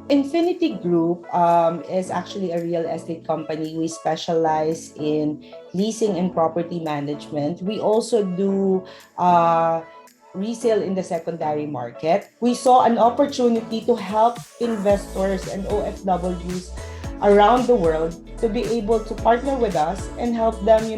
Infinity Group is actually a real estate company. We specialize in leasing and property management. We also do resale in the secondary market. We saw an opportunity to help investors and OFWs around the world to be able to partner with us and help them,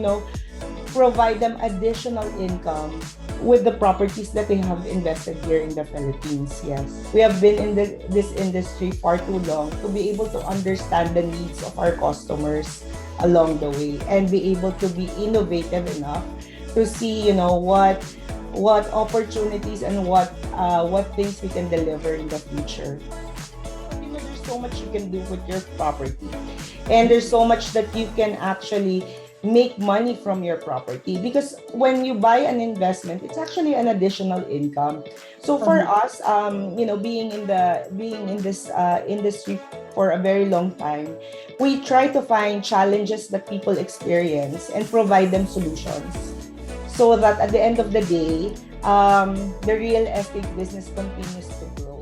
provide them additional income with the properties that they have invested here in the Philippines. Yes. We have been in this industry far too long to be able to understand the needs of our customers along the way and be able to be innovative enough to see, what opportunities and what things we can deliver in the future. There's so much you can do with your property, and there's so much that you can actually make money from your property, because when you buy an investment, it's actually an additional income. So for us, being in this industry for a very long time, we try to find challenges that people experience and provide them solutions, so that at the end of the day, the real estate business continues to grow.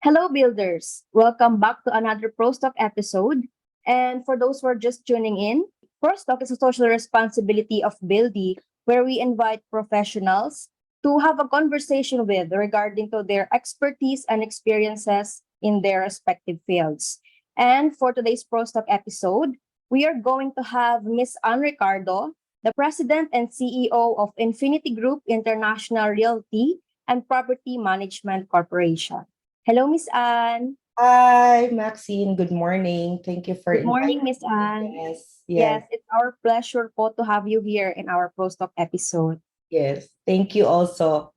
Hello, builders. Welcome back to another ProsTalk episode. And for those who are just tuning in, ProsTalk is a social responsibility of Buildy, where we invite professionals to have a conversation with regarding to their expertise and experiences in their respective fields. And for today's ProsTalk episode, we are going to have Miss Ann Ricardo, the President and CEO of Infinity Group International Realty and Property Management Corporation. Hello, Miss Anne. Hi, Maxine. Good morning. Thank you for Good inviting morning, Miss me. Anne. Yes, Yes, yes, it's our pleasure po to have you here in our Pro Stock episode. yes. Thank you also.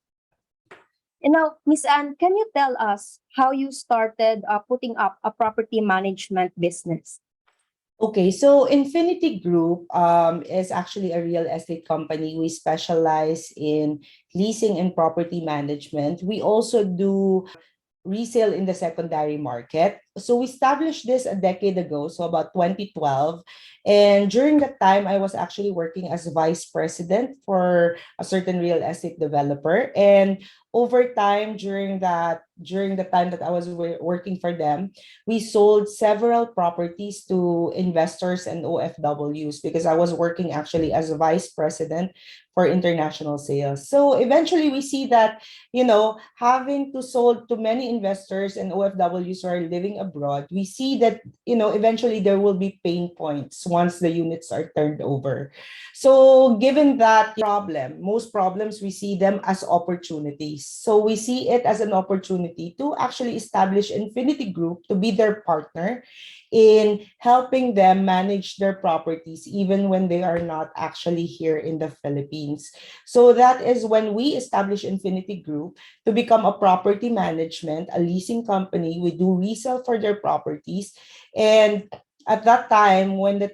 And now, Miss Anne, can you tell us how you started putting up a property management business? Okay, so Infinity Group is actually a real estate company. We specialize in leasing and property management. We also do resale in the secondary market. So we established this a decade ago, so about 2012. And during that time, I was actually working as vice president for a certain real estate developer. And over time, during the time that I was working for them, we sold several properties to investors and OFWs, because I was working actually as a vice president for international sales. So eventually we see that, having to sold to many investors and OFWs who are living abroad, we see that, eventually there will be pain points once the units are turned over. So given that problem, most problems, we see them as opportunities. So we see it as an opportunity to actually establish Infinity Group to be their partner in helping them manage their properties even when they are not actually here in the Philippines. So that is when we establish Infinity Group to become a property management, a leasing company. We do resell for their properties. And at that time, when the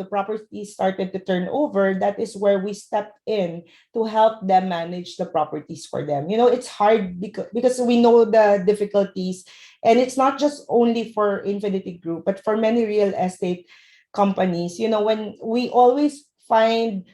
property started to turn over, that is where we stepped in to help them manage the properties for them. It's hard because we know the difficulties, and it's not just only for Infinity Group, but for many real estate companies. When we always find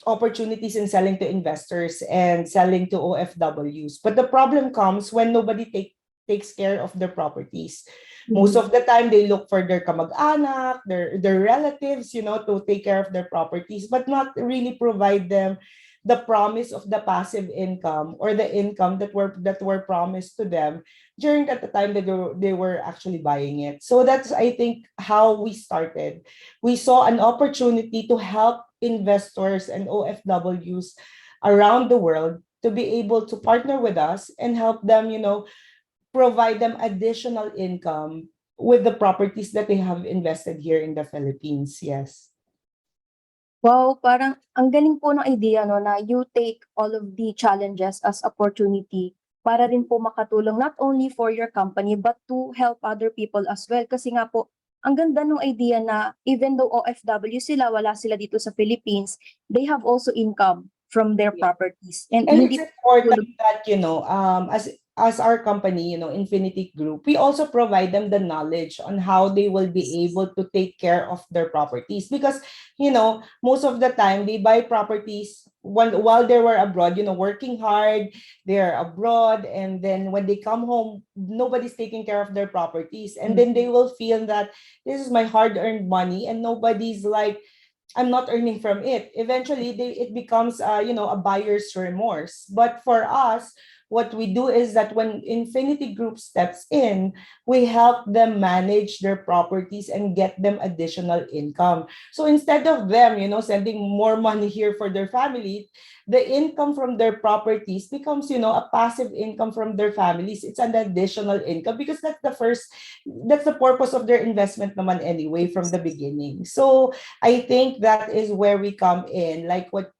opportunities in selling to investors and selling to OFWs, but the problem comes when nobody takes care of their properties. Most Mhm. of the time, they look for their kamag-anak, their relatives, to take care of their properties, but not really provide them the promise of the passive income, or the income that were promised to them during that the time that they were actually buying it. So that's, I think, how we started. We saw an opportunity to help investors and OFWs around the world to be able to partner with us and help them, provide them additional income with the properties that they have invested here in the Philippines. Yes. Wow, parang ang galing po ng idea no, na you take all of the challenges as opportunity para rin po makatulong not only for your company but to help other people as well. Kasi nga po, ang ganda ng idea na even though OFW sila, wala sila dito sa Philippines, they have also income from their properties and And it's hindi important tulog. that, as our company, Infinity Group, we also provide them the knowledge on how they will be able to take care of their properties. Because, most of the time they buy properties while they were abroad, working hard, they're abroad, and then when they come home, nobody's taking care of their properties. And then they will feel that this is my hard-earned money and nobody's like, I'm not earning from it. Eventually, it becomes, a buyer's remorse. But for us, what we do is that when Infinity Group steps in, we help them manage their properties and get them additional income. So instead of them, sending more money here for their family, the income from their properties becomes, a passive income from their families. It's an additional income because that's the purpose of their investment naman anyway from the beginning. So I think that is where we come in, like what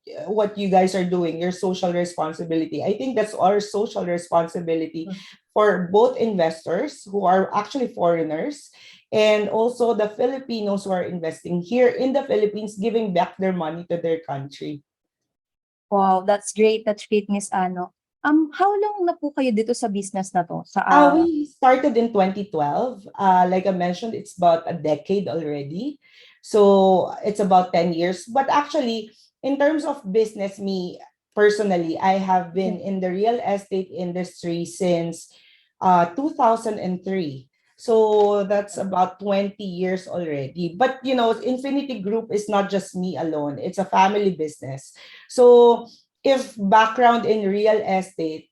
you guys are doing, your social responsibility. I think that's our social responsibility for both investors who are actually foreigners and also the Filipinos who are investing here in the Philippines, giving back their money to their country. Wow, that's great. That's great, Miss Ano. How long na po kayo dito sa business na 'to? We started in 2012. Like I mentioned, it's about a decade already. So it's about 10 years. But actually, in terms of business, me personally, I have been in the real estate industry since 2003. So that's about 20 years already. But, Infinity Group is not just me alone, it's a family business. So if background in real estate,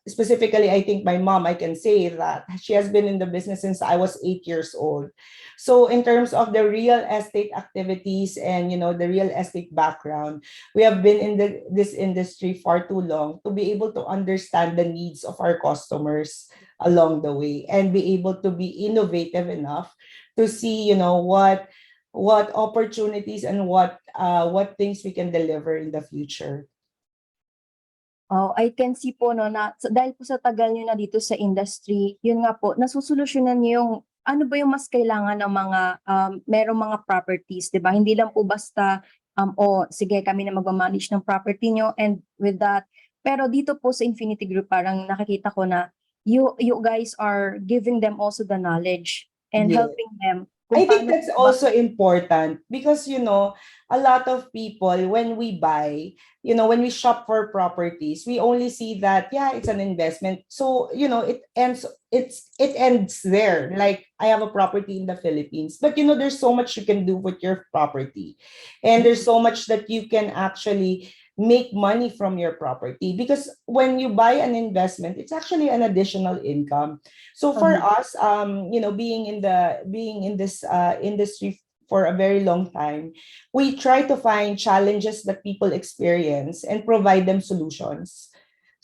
specifically, I think my mom, I can say that she has been in the business since I was 8 years old. So in terms of the real estate activities and the real estate background, we have been in this industry far too long to be able to understand the needs of our customers along the way and be able to be innovative enough to see what opportunities and what things we can deliver in the future. Oh, I can see po 'no na dahil po sa tagal niyo na dito sa industry, yun nga po nasusolusyunan niyo yung ano ba yung mas kailangan ng mga, merong mga properties, 'di ba? Hindi lang po basta, "Oh, sige kami na magma-manage ng property niyo," and with that pero dito po sa Infinity Group parang nakikita ko na you guys are giving them also the knowledge and Yeah. helping them kung I think paano that's po ba. also important because a lot of people when we buy, when we shop for properties, we only see that yeah, it's an investment. So, it ends there. Like I have a property in the Philippines, but there's so much you can do with your property. And there's so much that you can actually make money from your property because when you buy an investment, it's actually an additional income. So for us, being in this industry for a very long time, we try to find challenges that people experience and provide them solutions,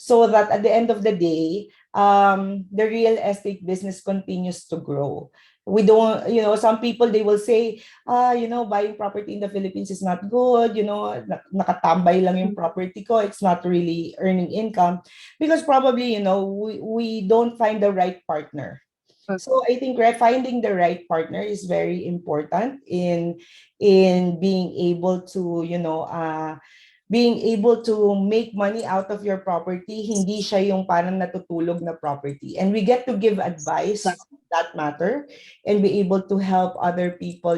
so that at the end of the day, the real estate business continues to grow. We don't, some people they will say, buying property in the Philippines is not good. Nakatambay lang yung property ko. It's not really earning income because probably, we don't find the right partner. So I think finding the right partner is very important in being able to make money out of your property. Hindi siya yung parang natutulog na property. And we get to give advice on that matter and be able to help other people,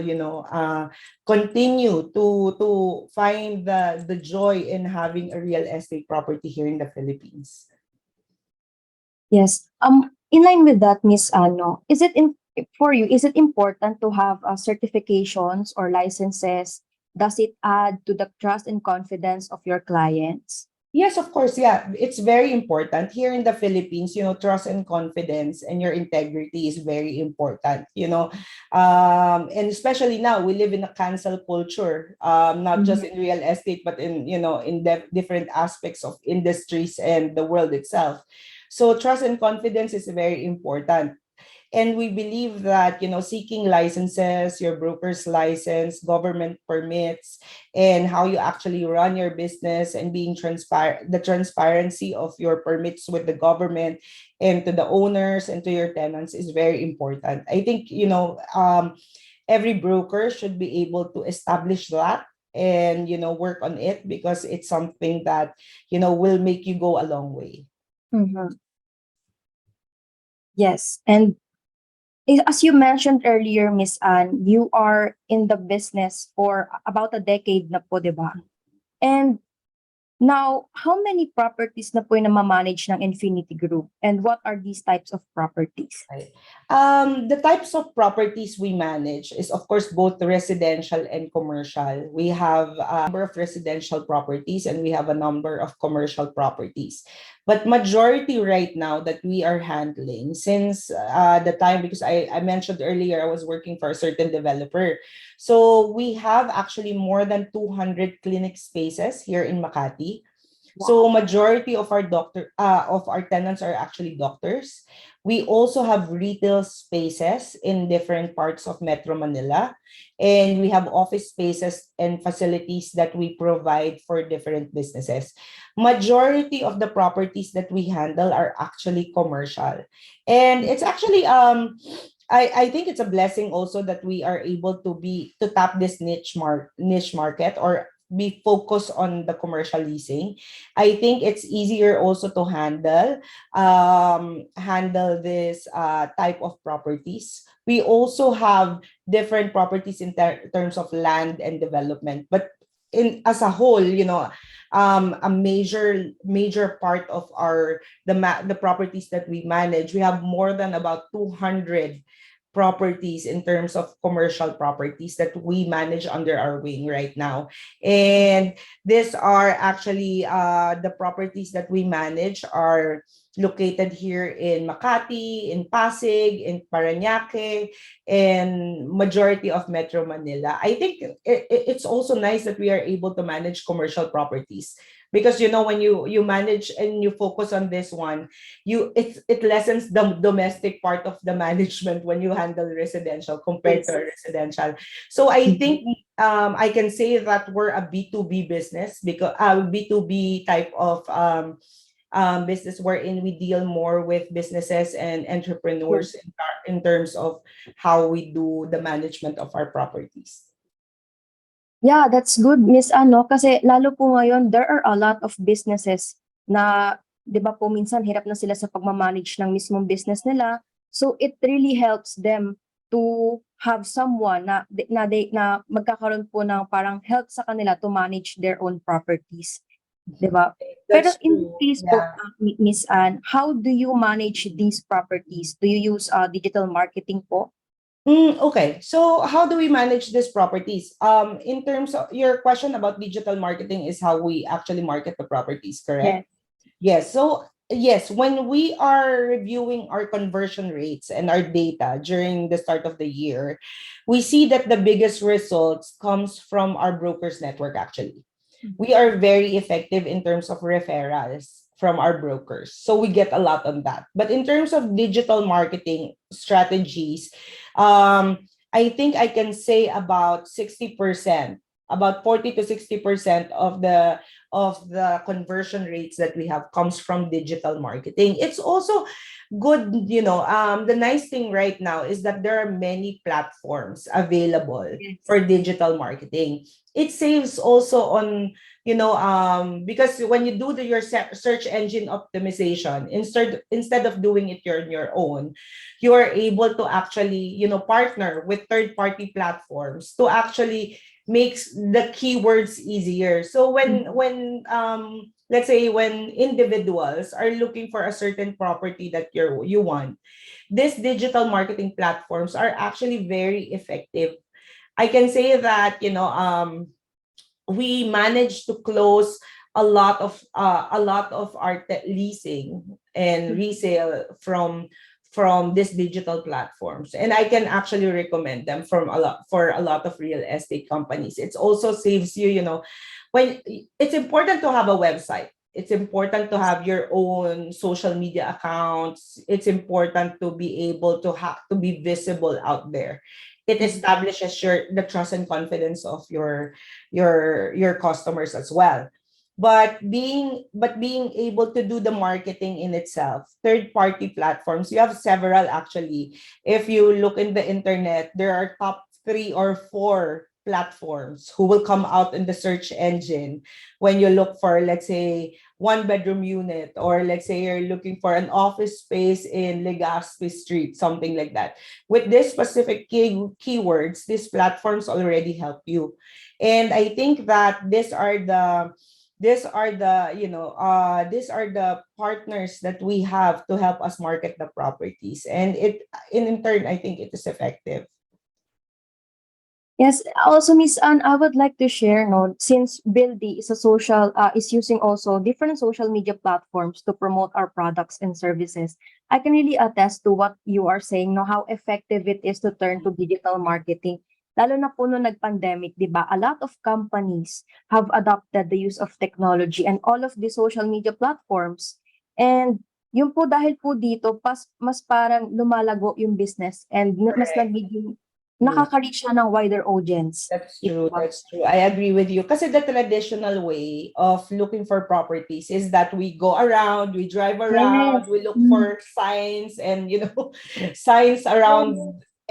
continue to find the joy in having a real estate property here in the Philippines. Yes. In line with that, Miss Ano, for you, is it important to have certifications or licenses? Does it add to the trust and confidence of your clients? Yes, of course. Yeah, it's very important here in the Philippines. Trust and confidence and your integrity is very important. And especially now we live in a cancel culture, not just in real estate, but in different aspects of industries and the world itself. So trust and confidence is very important. And we believe that, seeking licenses, your broker's license, government permits, and how you actually run your business and being transparent, the transparency of your permits with the government and to the owners and to your tenants is very important. I think, every broker should be able to establish that and work on it, because it's something that will make you go a long way. Mhm. Yes. And as you mentioned earlier, Miss Anne, you are in the business for about a decade na po, di ba? And now, how many properties na po yung namamanage ng Infinity Group? And what are these types of properties? Right. The types of properties we manage is, of course, both residential and commercial. We have a number of residential properties and we have a number of commercial properties. But majority right now that we are handling, since the time, because I mentioned earlier, I was working for a certain developer. So we have actually more than 200 clinic spaces here in Makati. So majority of our tenants are actually doctors. We also have retail spaces in different parts of Metro Manila, and we have office spaces and facilities that we provide for different businesses. Majority of the properties that we handle are actually commercial. And it's actually I think it's a blessing also that we are able to tap this niche market, or be focused on the commercial leasing. I think it's easier also to handle this type of properties. We also have different properties in terms of land and development, but in as a whole, a major part of the properties that we manage, we have more than about 200 properties in terms of commercial properties that we manage under our wing right now. And these are actually the properties that we manage are located here in Makati, in Pasig, in Parañaque, and majority of Metro Manila. I think it's also nice that we are able to manage commercial properties, because when you manage and you focus on this one, it lessens the domestic part of the management when you handle residential compared Yes. to residential. So I Mhm. think I can say that we're a B2B business, because B2B type of business wherein we deal more with businesses and entrepreneurs Yes. in terms of how we do the management of our properties. Yeah, that's good, Miss Ano, kasi lalo po ngayon, there are a lot of businesses na, di ba po, minsan hirap na sila sa pagmamanage ng mismong business nila. So it really helps them to have someone na magkakaroon po ng parang help sa kanila to manage their own properties, di ba? Pero That's in true. this case po, Yeah. Miss Anne, how do you manage these properties? Do you use digital marketing po? Okay, so how do we manage these properties? In terms of your question about digital marketing, is how we actually market the properties, correct? Yes. Yes. So yes, when we are reviewing our conversion rates and our data during the start of the year, we see that the biggest results comes from our brokers network actually. We are very effective in terms of referrals from our brokers. So we get a lot on that. But in terms of digital marketing strategies, I think I can say about 60%, about 40 to 60% of the conversion rates that we have comes from digital marketing. It's also good, the nice thing right now is that there are many platforms available Yes. for digital marketing. It saves also on, because when you do your search engine optimization, instead of doing it on your own, you are able to actually, partner with third party platforms to actually makes the keywords easier. So when let's say when individuals are looking for a certain property that you want, these digital marketing platforms are actually very effective. I can say that, we managed to close a lot of our leasing and resale from these digital platforms, and I can actually recommend them for a lot of real estate companies. It also saves you, when it's important to have a website, it's important to have your own social media accounts, it's important to be able to be visible out there. It establishes the trust and confidence of your customers as well. But being able to do the marketing in itself, third party platforms, you have several actually. If you look in the internet, there are top 3 or 4 platforms who will come out in the search engine when you look for, let's say, one bedroom unit, or let's say you're looking for an office space in Legazpi Street, something like that. With this specific keywords, these platforms already help you. And I think that these are the partners that we have to help us market the properties, and in turn I think it is effective. Yes, also Miss Anne, I would like to share, no, since Buildy is a is using also different social media platforms to promote our products and services. I can really attest to what you are saying, no, how effective it is to turn to digital marketing. Lalo na po nung nag-pandemic, di ba? A lot of companies have adopted the use of technology and all of the social media platforms. And yun po dahil po dito, mas parang lumalago yung business and mas Correct. nagiging True. nakaka-reach siya ng wider audience, That's 'di true. ba? That's true. I agree with you. Kasi the traditional way of looking for properties is that we go around, we drive Yes. around, we look Mm. for signs and, signs Yes. around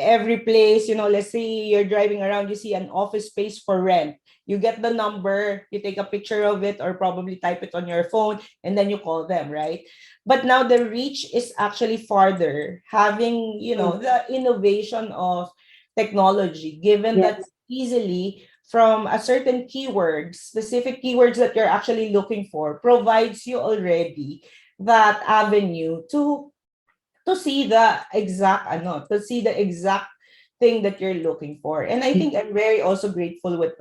every place. Let's say you're driving around, you see an office space for rent. You get the number, you take a picture of it or probably type it on your phone and then you call them, right? But now the reach is actually farther, having, Mm. the innovation of technology, given Yes. that easily from a certain keyword, specific keywords that you're actually looking for, provides you already that avenue to see the exact thing that you're looking for. And I think I'm very also grateful with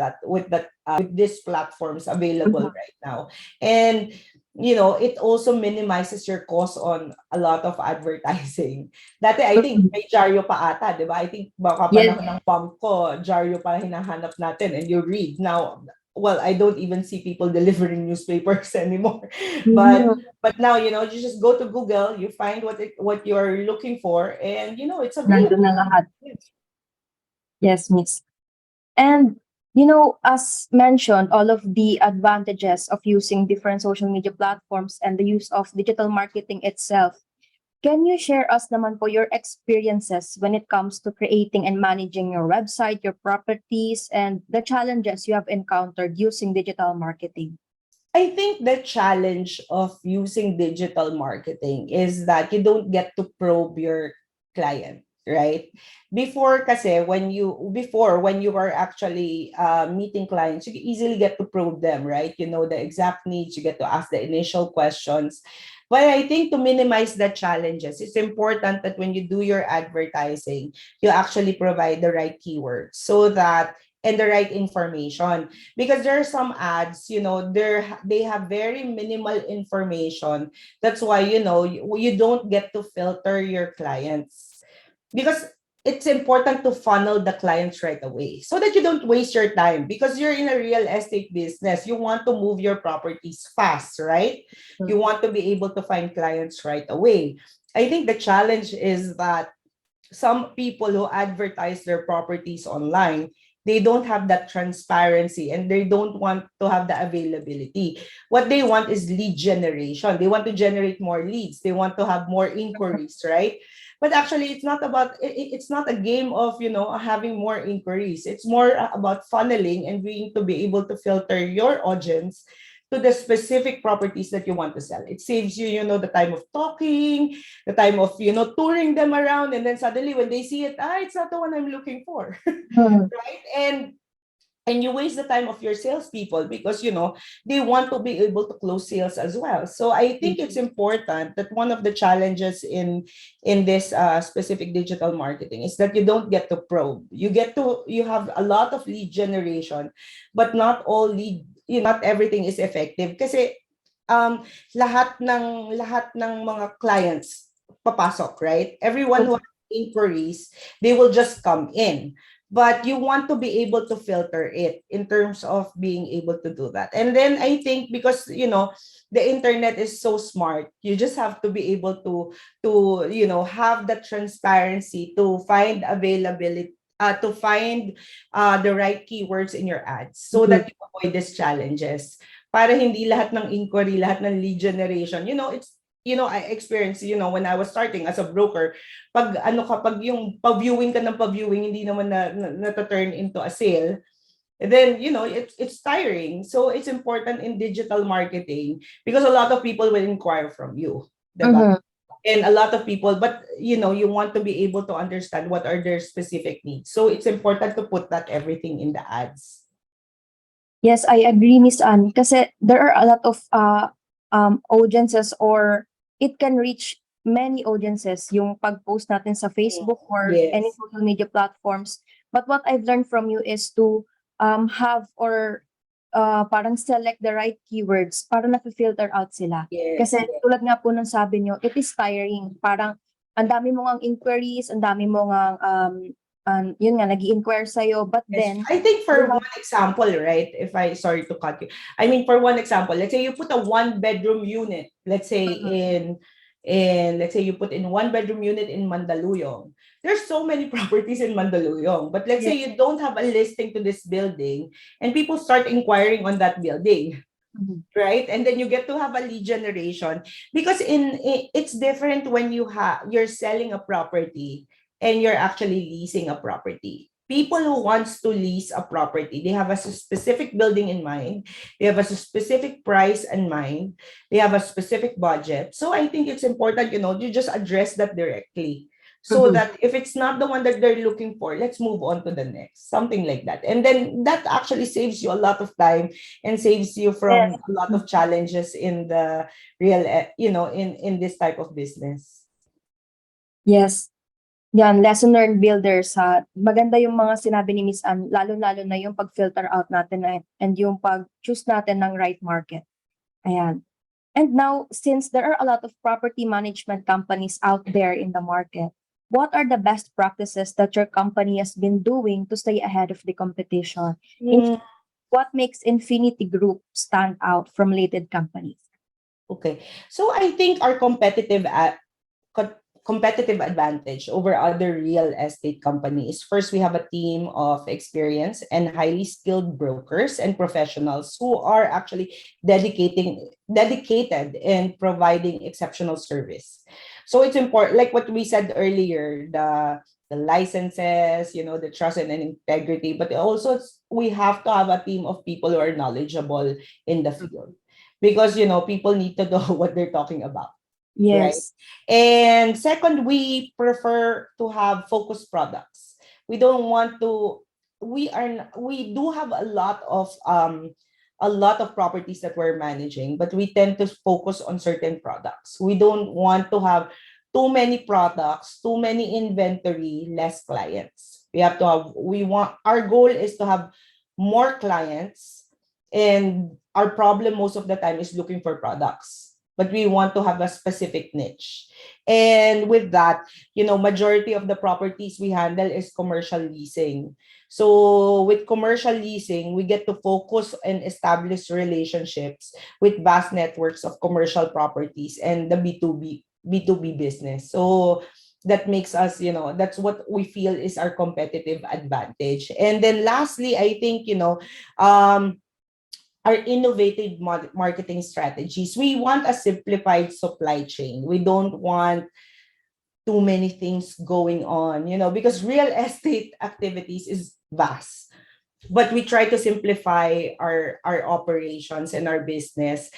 these platforms available Mhm. right now. And it also minimizes your cost on a lot of advertising. Dati I think Mm. may Jaryo pa ata, 'di ba? I think baka Yes. panahon ng pump ko, Jaryo pa hinahanap natin and you read. Now, well, I don't even see people delivering newspapers anymore. But Mhm. but now, you just go to Google, you find what you're looking for, and it's Nandun available. na lahat. Yes, miss. And as mentioned, all of the advantages of using different social media platforms and the use of digital marketing itself. Can you share us naman po your experiences when it comes to creating and managing your website, your properties, and the challenges you have encountered using digital marketing? I think the challenge of using digital marketing is that you don't get to probe your client, right? When you were actually meeting clients, you easily get to probe them, right? You know the exact needs, you get to ask the initial questions. But I think to minimize the challenges, it's important that when you do your advertising, you actually provide the right keywords so that and the right information, because there are some ads, they have very minimal information. That's why, you don't get to filter your clients, because it's important to funnel the clients right away so that you don't waste your time, because you're in a real estate business. You want to move your properties fast, right? You Mm. want to be able to find clients right away. I think the challenge is that some people who advertise their properties online, they don't have that transparency and they don't want to have the availability. What they want is lead generation. They want to generate more leads, they want to have more inquiries, right? But actually it's not a game of having more inquiries. It's more about funneling and being to be able to filter your audience to the specific properties that you want to sell. It saves you, the time of talking, the time of touring them around, and then suddenly when they see it, it's not the one I'm looking for. Mm. Right? And you waste the time of your salespeople, because they want to be able to close sales as well. So I think it's important that one of the challenges in this specific digital marketing is that you don't get to probe. You have a lot of lead generation, but not everything is effective, kasi lahat ng mga clients papasok, right? Everyone who has inquiries, they will just come in. But you want to be able to filter it in terms of being able to do that. And then I think, because the internet is so smart, you just have to be able to have the transparency to find availability, to find the right keywords in your ads so that Mhm. you avoid these challenges, para hindi lahat ng inquiry, lahat ng lead generation. I experienced, when I was starting as a broker, pag yung pa-viewing ka ng pa-viewing, hindi naman na turn into a sale. And then, it's tiring. So it's important in digital marketing because a lot of people will inquire from you, diba? Mm-hmm. And a lot of people, but you want to be able to understand what are their specific needs. So it's important to put that everything in the ads. Yes, I agree, Miss Anne. Kasi there are a lot of audiences, or it can reach many audiences yung pag-post natin sa Facebook or any Yes. social media platforms. But what I've learned from you is to have, or parang select the right keywords para na-filter out sila. Yes. Kasi tulad nga po ng sabi nyo, it is tiring. Parang ang dami mo ngang inquiries, ang dami mo ngang yun nga, nag-i-inquire sa'yo. But Yes. then, I think you for have one example, right? If I sorry to cut you. I mean, for one example, let's say you put a one bedroom unit, let's say let's say you put in one bedroom unit in Mandaluyong. There's so many properties in Mandaluyong, but let's say yes. you don't have a listing to this building and people start inquiring on that building, Mhm. right? And then you get to have a lead generation because it's different when you're selling a property and you're actually leasing a property. People who wants to lease a property, they have a specific building in mind, they have a specific price in mind, they have a specific budget. So I think it's important, you just address that directly, so Mhm. that if it's not the one that they're looking for, let's move on to the next, something like that. And then that actually saves you a lot of time and saves you Yes. from a lot of challenges in the real, in this type of business. Yes. Yan, lesson learned builders ha. Maganda yung mga sinabi ni Miss Ann, lalo-lalo na yung pag-filter out natin and yung pag-choose natin ng right market. Ayan. And now, since there are a lot of property management companies out there in the market, what are the best practices that your company has been doing to stay ahead of the competition? In Mm, what makes Infinity Group stand out from related companies? okay, so I think our competitive advantage over other real estate companies. First, we have a team of experienced and highly skilled brokers and professionals who are actually dedicated and providing exceptional service. So it's important, like what we said earlier, the licenses, the trust and integrity, but also we have to have a team of people who are knowledgeable in the field because people need to know what they're talking about, right? Yes. And second, we prefer to have focused products. We don't want to. We do have a lot of properties that we're managing, but we tend to focus on certain products. We don't want to have too many products, too many inventory, less clients. We want, our goal is to have more clients, and our problem most of the time is looking for products, but we want to have a specific niche. And with that, majority of the properties we handle is commercial leasing. So with commercial leasing, we get to focus and establish relationships with vast networks of commercial properties and the B2B business. So that makes us, that's what we feel is our competitive advantage. And then lastly, I think, um, our innovative marketing strategies. We want a simplified supply chain. We don't want too many things going on, because real estate activities is vast, but we try to simplify our operations and our business,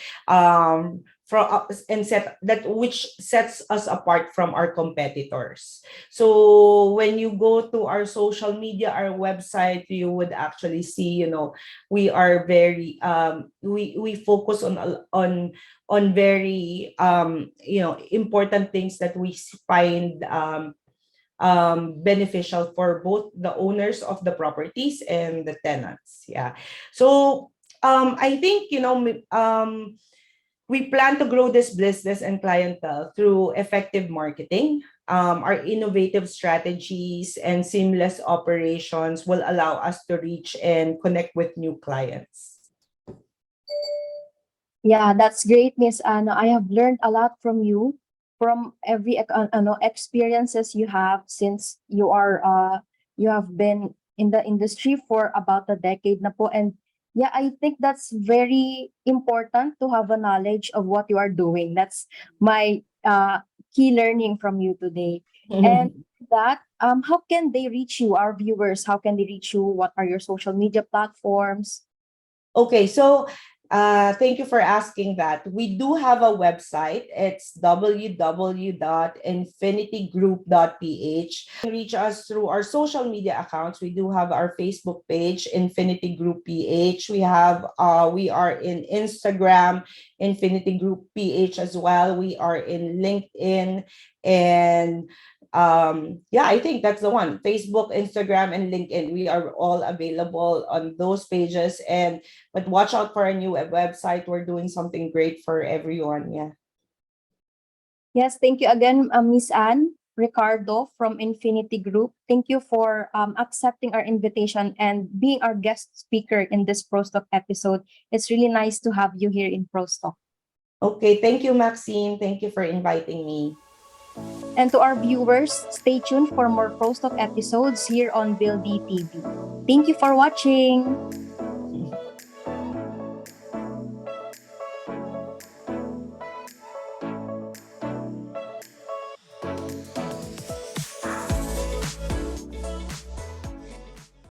from and set that which sets us apart from our competitors. So when you go to our social media, our website, you would actually see, we are very, we focus on very, important things that we find beneficial for both the owners of the properties and the tenants. Yeah. So I think, we plan to grow this business and clientele through effective marketing. Our innovative strategies and seamless operations will allow us to reach and connect with new clients. Yeah, that's great, Miss Anna. I have learned a lot from you, from every experiences you have, since you have been in the industry for about a decade na po. And yeah, I think that's very important to have a knowledge of what you are doing. That's my key learning from you today. And that How can they reach you, our viewers? How can they reach you? What are your social media platforms? Okay, so thank you for asking that. We do have a website. It's www.infinitygroup.ph. You can reach us through our social media accounts. We do have our Facebook page, Infinity Group PH. We are in Instagram, Infinity Group PH as well. We are in LinkedIn, and yeah, I think that's the one. Facebook, Instagram, and LinkedIn. We are all available on those pages, and but watch out for a new website. We're doing something great for everyone. Yeah. Yes, thank you again, Miss Anne, Ricardo from Infinity Group. Thank you for accepting our invitation and being our guest speaker in this ProsTalk episode. It's really nice to have you here in ProsTalk. Okay. Thank you, Maxine. Thank you for inviting me. And to our viewers, stay tuned for more ProsTalk episodes here on Build TV. Thank you for watching.